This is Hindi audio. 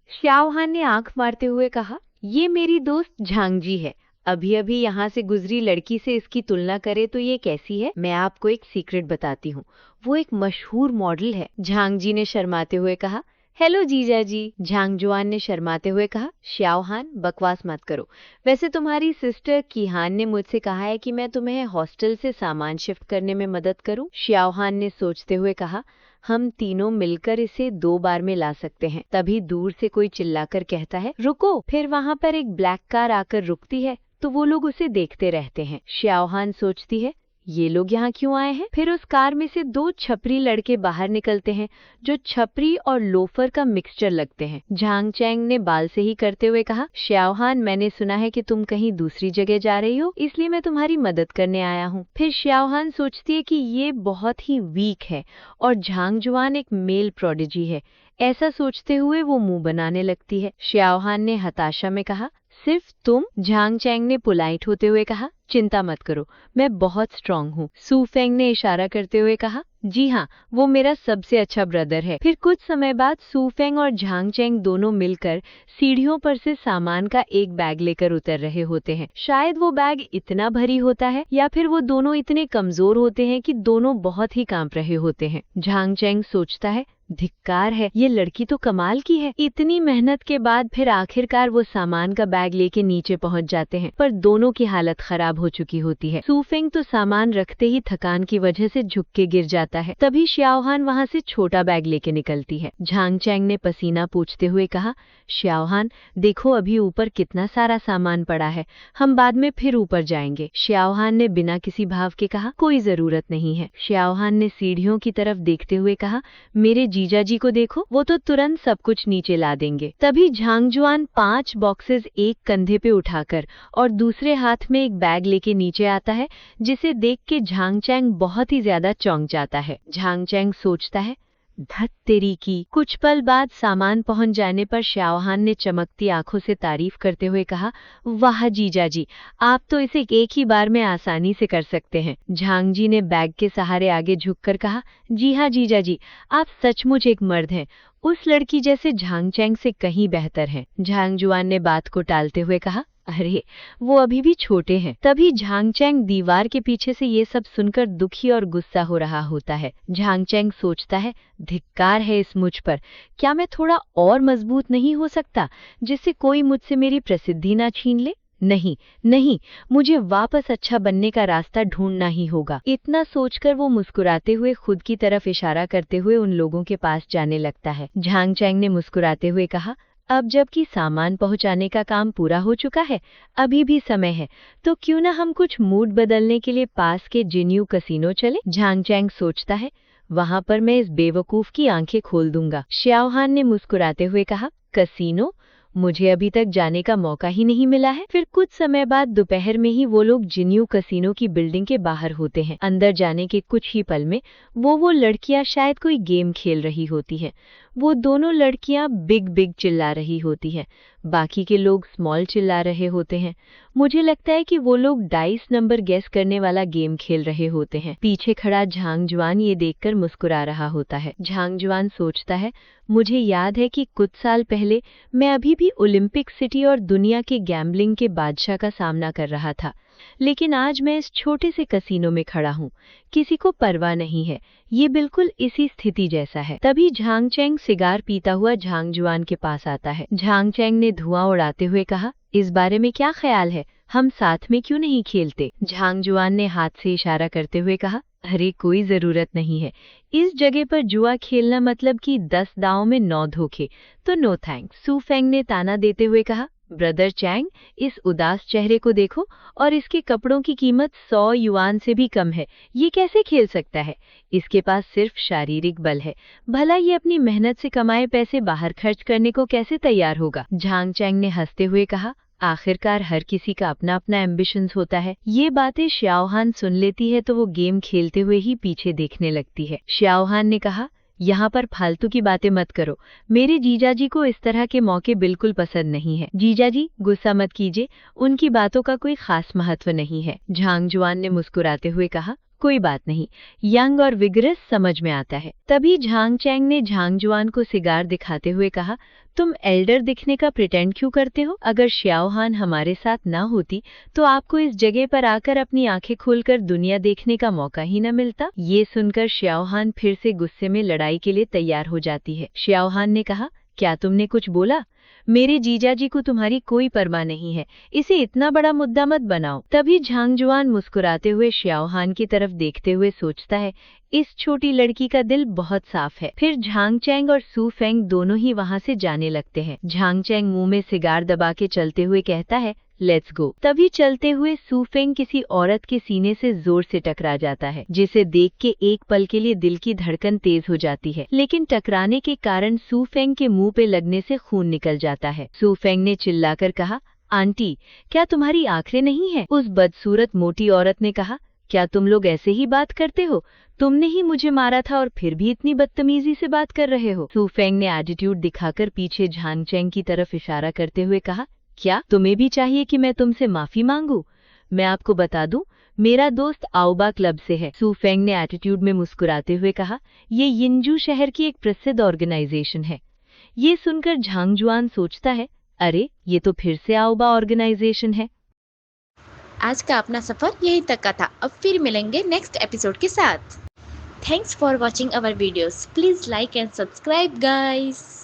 श्याओहान ने आंख मारते हुए कहा, ये मेरी दोस्त झांगजी है। अभी अभी यहाँ से गुजरी लड़की से इसकी तुलना करे तो ये कैसी है? मैं आपको एक सीक्रेट बताती हूँ, वो एक मशहूर मॉडल है। झांगजी ने शर्माते हुए कहा। हेलो जीजा जी, झांगजुआन ने शर्माते हुए कहा। श्याओहान, बकवास मत करो। वैसे तुम्हारी सिस्टर किहान ने मुझसे कहा है कि मैं तुम्हें हॉस्टल से सामान शिफ्ट करने में मदद करूं। श्याओहान ने सोचते हुए कहा, हम तीनों मिलकर इसे 2 बार में ला सकते हैं। तभी दूर से कोई चिल्लाकर कहता है, रुको। फिर वहाँ पर एक ब्लैक कार आकर रुकती है तो वो लोग उसे देखते रहते हैं। श्याओहान सोचती है, ये लोग यहाँ क्यों आए हैं? फिर उस कार में से 2 छपरी लड़के बाहर निकलते हैं जो छपरी और लोफर का मिक्सचर लगते हैं। झांग चैंग ने बाल से ही करते हुए कहा, श्याओहान, मैंने सुना है कि तुम कहीं दूसरी जगह जा रही हो, इसलिए मैं तुम्हारी मदद करने आया हूँ। फिर श्याओहान सोचती है कि ये बहुत ही वीक है और झांगजुआन एक मेल प्रोडिजी है। ऐसा सोचते हुए वो मुंह बनाने लगती है। श्याओहान ने हताशा में कहा, सिर्फ तुम? झांग चैंग ने पोलाइट होते हुए कहा, चिंता मत करो, मैं बहुत स्ट्रांग हूँ। सू फेंग ने इशारा करते हुए कहा, जी हाँ, वो मेरा सबसे अच्छा ब्रदर है। फिर कुछ समय बाद सू फेंग और झांग चैंग दोनों मिलकर सीढ़ियों पर से सामान का एक बैग लेकर उतर रहे होते हैं। शायद वो बैग इतना भारी होता है या फिर वो दोनों इतने कमजोर होते हैं कि दोनों बहुत ही कांप रहे होते हैं। झांग चैंग सोचता है, धिक्कार है, ये लड़की तो कमाल की है। इतनी मेहनत के बाद फिर आखिरकार वो सामान का बैग लेके नीचे पहुंच जाते हैं, पर दोनों की हालत खराब हो चुकी होती है। सू फेंग तो सामान रखते ही थकान की वजह से झुक के गिर जाता है। तभी श्याओहान वहाँ से छोटा बैग लेके निकलती है। झांग चैंग ने पसीना पोंछते हुए कहा, श्याओहान, देखो अभी ऊपर कितना सारा सामान पड़ा है, हम बाद में फिर ऊपर जाएंगे। श्याओहान ने बिना किसी भाव के कहा, कोई जरूरत नहीं है। श्याओहान ने सीढ़ियों की तरफ देखते हुए कहा, मेरे जीजा जी को देखो, वो तो तुरंत सब कुछ नीचे ला देंगे। तभी झांगजुआन 5 बॉक्सेस एक कंधे पे उठाकर और दूसरे हाथ में एक बैग लेके नीचे आता है, जिसे देख के झांग चैंग बहुत ही ज्यादा चौंक जाता है। झांग चैंग सोचता है, धत तेरी की। कुछ पल बाद सामान पहुंच जाने पर श्याओहान ने चमकती आंखों से तारीफ करते हुए कहा, वाह जीजा जी, आप तो इसे एक ही बार में आसानी से कर सकते हैं। झांग जी ने बैग के सहारे आगे झुककर कहा, जी हाँ जीजा जी, आप सचमुच एक मर्द हैं, उस लड़की जैसे झांग चैंग से कहीं बेहतर हैं। झांगजुआन ने बात को टालते हुए कहा, अरे वो अभी भी छोटे हैं। तभी झांग चैंग दीवार के पीछे से ये सब सुनकर दुखी और गुस्सा हो रहा होता है। झांग चैंग सोचता है, धिक्कार है इस मुझ पर, क्या मैं थोड़ा और मजबूत नहीं हो सकता जिससे कोई मुझसे मेरी प्रसिद्धि ना छीन ले? नहीं नहीं, मुझे वापस अच्छा बनने का रास्ता ढूंढना ही होगा। इतना सोचकर वो मुस्कुराते हुए खुद की तरफ इशारा करते हुए उन लोगों के पास जाने लगता है। झांग चैंग ने मुस्कुराते हुए कहा, अब जबकि सामान पहुंचाने का काम पूरा हो चुका है, अभी भी समय है, तो क्यों ना हम कुछ मूड बदलने के लिए पास के जिन्यू कसीनो चले? झांग चैंग सोचता है, वहां पर मैं इस बेवकूफ की आंखें खोल दूंगा। श्याओहान ने मुस्कुराते हुए कहा, कसीनो? मुझे अभी तक जाने का मौका ही नहीं मिला है। फिर कुछ समय बाद दोपहर में ही वो लोग जिन्यू कसीनो की बिल्डिंग के बाहर होते हैं। अंदर जाने के कुछ ही पल में वो लड़कियां शायद कोई गेम खेल रही होती हैं। वो दोनों लड़कियां बिग बिग चिल्ला रही होती हैं, बाकी के लोग स्मॉल चिल्ला रहे होते हैं। मुझे लगता है कि वो लोग डाइस नंबर गेस करने वाला गेम खेल रहे होते हैं। पीछे खड़ा झांगजुआन ये देखकर मुस्कुरा रहा होता है। झांगजुआन सोचता है, मुझे याद है कि कुछ साल पहले मैं अभी भी ओलंपिक सिटी और दुनिया के गैम्बलिंग के बादशाह का सामना कर रहा था, लेकिन आज मैं इस छोटे से कसीनो में खड़ा हूँ, किसी को परवाह नहीं है। ये बिल्कुल इसी स्थिति जैसा है। तभी झांग चैंग सिगार पीता हुआ झांगजुआन के पास आता है। झांग चैंग ने धुआं उड़ाते हुए कहा, इस बारे में क्या ख्याल है, हम साथ में क्यों नहीं खेलते? झांगजुआन ने हाथ से इशारा करते हुए कहा, अरे कोई जरूरत नहीं है, इस जगह पर जुआ खेलना मतलब कि 10 दांव में 9 धोखे, तो नो थैंक्स। सू फेंग ने ताना देते हुए कहा, ब्रदर चैंग, इस उदास चेहरे को देखो और इसके कपड़ों की कीमत 100 युआन से भी कम है, ये कैसे खेल सकता है? इसके पास सिर्फ शारीरिक बल है, भला ये अपनी मेहनत से कमाए पैसे बाहर खर्च करने को कैसे तैयार होगा? झांग चैंग ने हंसते हुए कहा, आखिरकार हर किसी का अपना अपना एम्बिशंस होता है। ये बातें श्याओहान सुन लेती है तो वो गेम खेलते हुए ही पीछे देखने लगती है। श्याओहान ने कहा, यहाँ पर फालतू की बातें मत करो, मेरे जीजाजी को इस तरह के मौके बिल्कुल पसंद नहीं है। जीजाजी गुस्सा मत कीजिए, उनकी बातों का कोई खास महत्व नहीं है। झांगजुआन ने मुस्कुराते हुए कहा, कोई बात नहीं, यंग और विगरस समझ में आता है। तभी झांग चैंग ने झांग जुआन को सिगार दिखाते हुए कहा, तुम एल्डर दिखने का प्रिटेंड क्यों करते हो? अगर श्याओहान हमारे साथ ना होती तो आपको इस जगह पर आकर अपनी आंखें खोलकर दुनिया देखने का मौका ही न मिलता। ये सुनकर श्याओहान फिर से गुस्से में लड़ाई के लिए तैयार हो जाती है। श्याओहान ने कहा, क्या तुमने कुछ बोला? मेरे जीजाजी को तुम्हारी कोई परवाह नहीं है, इसे इतना बड़ा मुद्दा मत बनाओ। तभी झांगजुआन मुस्कुराते हुए श्याओहान की तरफ देखते हुए सोचता है, इस छोटी लड़की का दिल बहुत साफ है। फिर झांग चैंग और सू फेंग दोनों ही वहाँ से जाने लगते हैं। झांग चैंग मुंह में सिगार दबा के चलते हुए कहता है, लेट्स गो। तभी चलते हुए सू फेंग किसी औरत के सीने से जोर से टकरा जाता है, जिसे देख के एक पल के लिए दिल की धड़कन तेज हो जाती है, लेकिन टकराने के कारण सू फेंग के मुंह पे लगने से खून निकल जाता है। सू फेंग ने चिल्लाकर कहा, आंटी, क्या तुम्हारी आंखें नहीं है? उस बदसूरत मोटी औरत ने कहा, क्या तुम लोग ऐसे ही बात करते हो? तुमने ही मुझे मारा था और फिर भी इतनी बदतमीजी से बात कर रहे हो। सू फेंग ने एटीट्यूड दिखाकर पीछे झांग चैंग की तरफ इशारा करते हुए कहा, क्या तुम्हें भी चाहिए कि मैं तुमसे माफी मांगू? मैं आपको बता दूं, मेरा दोस्त आओबा क्लब से है। सू फेंग ने एटीट्यूड में मुस्कुराते हुए कहा, ये यिंजू शहर की एक प्रसिद्ध ऑर्गेनाइजेशन है। ये सुनकर झांगजुआन सोचता है, अरे ये तो फिर से आओबा ऑर्गेनाइजेशन है। आज का अपना सफर यहीं तक का था। अब फिर मिलेंगे नेक्स्ट एपिसोड के साथ। Thanks for watching our videos. Please like and subscribe guys.